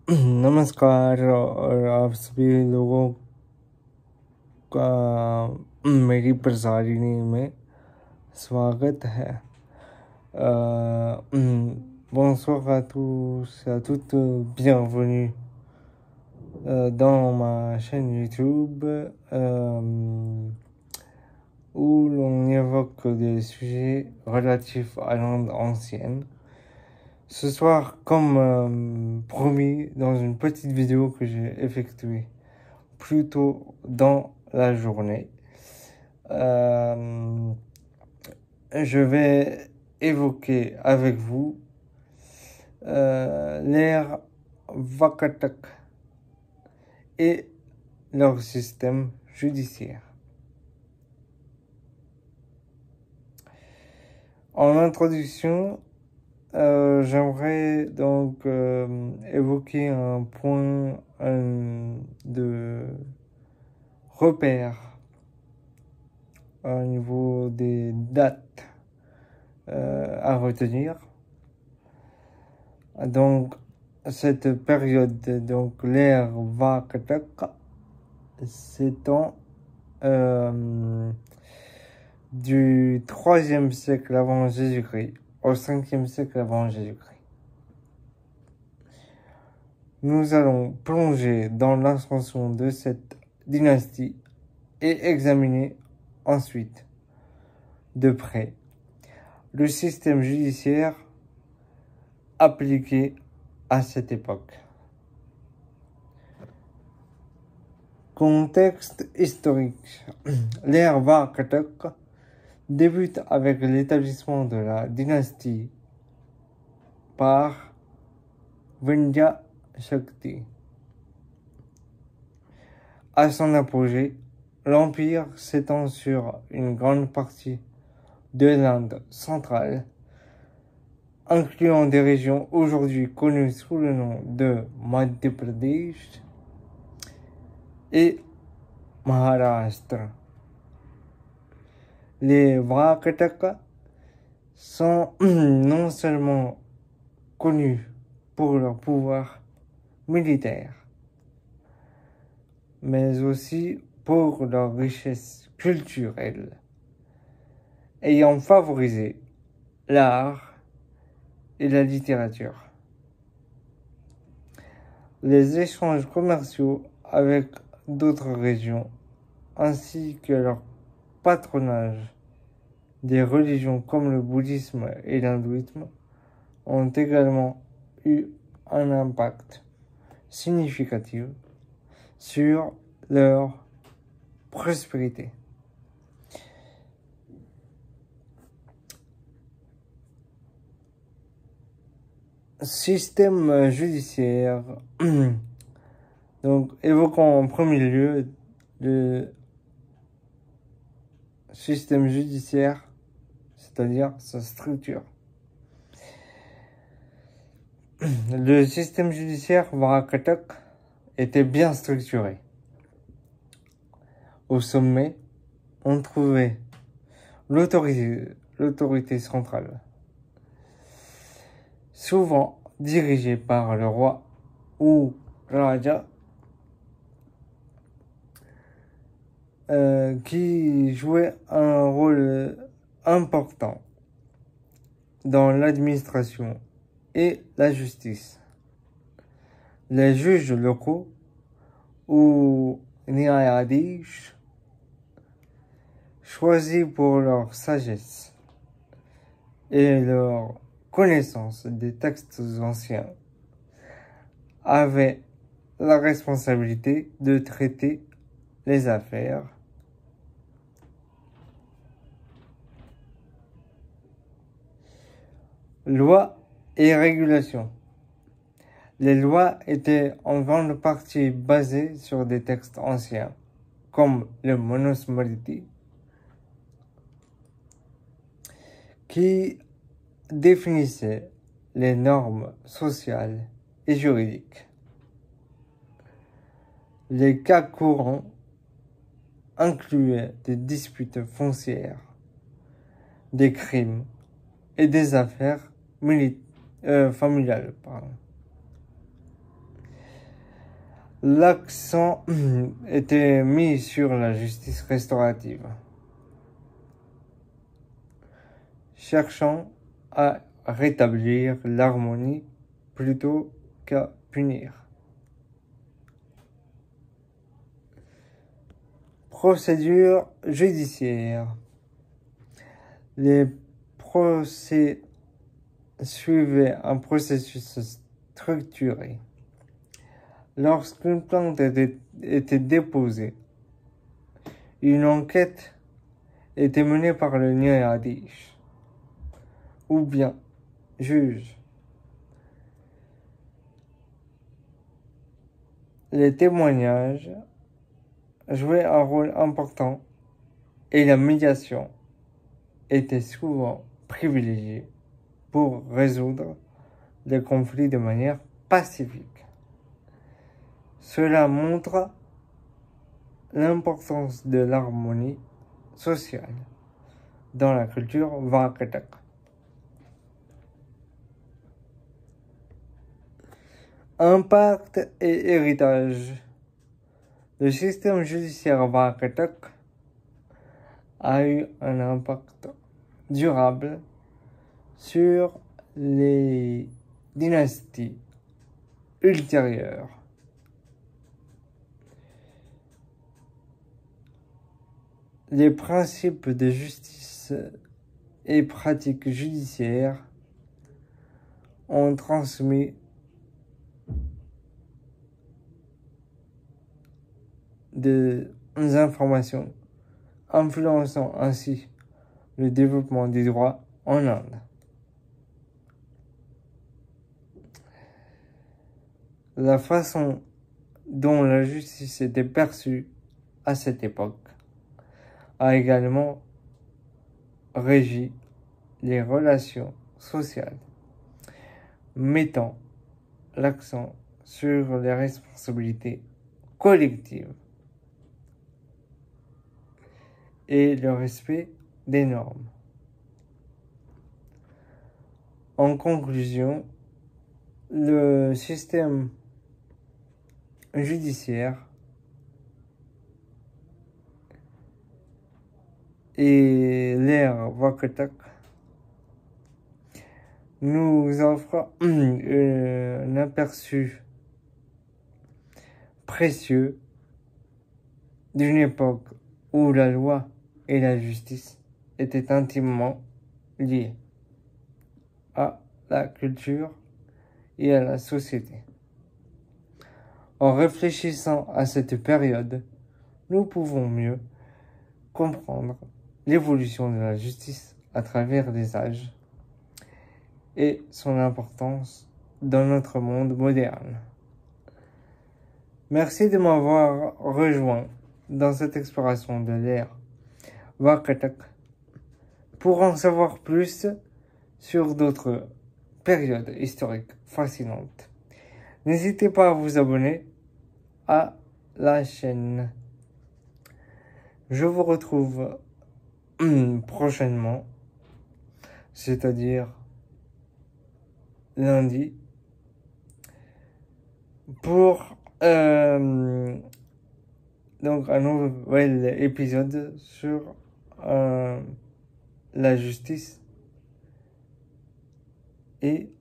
नमस्कार और आप सभी लोगों का मेरी प्रसारिणी में स्वागत है। Bonsoir à tous et à toutes, bienvenue dans ma chaîne YouTube où l'on évoque des sujets relatifs à l'Inde ancienne. Ce soir, comme promis, dans une petite vidéo que j'ai effectuée plus tôt dans la journée, je vais évoquer avec vous l'ère Wakatak et leur système judiciaire. En introduction, j'aimerais donc évoquer un point de repère au niveau des dates à retenir. Donc, cette période, donc l'ère Wakatak, s'étend du 3e siècle avant Jésus-Christ au 5e siècle avant Jésus-Christ. Nous allons plonger dans l'ascension de cette dynastie et examiner ensuite de près le système judiciaire appliqué à cette époque. Contexte historique. L'ère Wakatak débute avec l'établissement de la dynastie par Vindhya Shakti. À son apogée, l'empire s'étend sur une grande partie de l'Inde centrale, incluant des régions aujourd'hui connues sous le nom de Madhya Pradesh et Maharashtra. Les Wakatak sont non seulement connus pour leur pouvoir militaire, mais aussi pour leur richesse culturelle, ayant favorisé l'art et la littérature. Les échanges commerciaux avec d'autres régions, ainsi que leur patronage des religions comme le bouddhisme et l'hindouisme, ont également eu un impact significatif sur leur prospérité. Système judiciaire. Donc, évoquons en premier lieu le système judiciaire, c'est-à-dire sa structure. Le système judiciaire Wakatak était bien structuré. Au sommet, on trouvait l'autorité centrale, souvent dirigée par le roi ou Raja, qui jouait un rôle important dans l'administration et la justice. Les juges locaux ou Nyayadhish, choisis pour leur sagesse et leur connaissance des textes anciens, avaient la responsabilité de traiter les affaires lois et régulations. Les lois étaient en grande partie basées sur des textes anciens, comme le Manusmriti, qui définissait les normes sociales et juridiques. Les cas courants incluaient des disputes foncières, des crimes et des affaires familiales. l'accent était mis sur la justice restaurative, cherchant à rétablir l'harmonie plutôt qu'à punir. Procédure judiciaire. Les procès suivaient un processus structuré. Lorsqu'une plainte était déposée, une enquête était menée par le Nyayadish, ou bien juge. Les témoignages jouaient un rôle important et la médiation était souvent privilégiée pour résoudre les conflits de manière pacifique. Cela montre l'importance de l'harmonie sociale dans la culture Vakhatak. Impact et héritage. Le système judiciaire Vakhatak a eu un impact durable sur les dynasties ultérieures. Les principes de justice et pratiques judiciaires ont transmis des informations, influençant ainsi le développement des droits en Inde. La façon dont la justice était perçue à cette époque a également régi les relations sociales, mettant l'accent sur les responsabilités collectives et le respect des normes. En conclusion, le système judiciaire et l'ère Vakhatak nous offrent un aperçu précieux d'une époque où la loi et la justice étaient intimement liées à la culture et à la société. En réfléchissant à cette période, nous pouvons mieux comprendre l'évolution de la justice à travers les âges et son importance dans notre monde moderne. Merci de m'avoir rejoint dans cette exploration de l'ère Vakhatak. Pour en savoir plus sur d'autres périodes historiques fascinantes, n'hésitez pas à vous abonner à la chaîne. Je vous retrouve prochainement, c'est-à-dire lundi, pour donc un nouvel épisode sur la justice et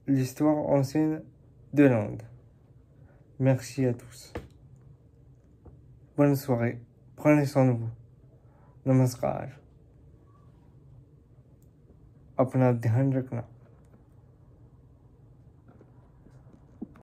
l'histoire ancienne de l'Inde. Merci à tous. Bonne soirée. Prenez soin de vous. Namaskar. अपना ध्यान रखना.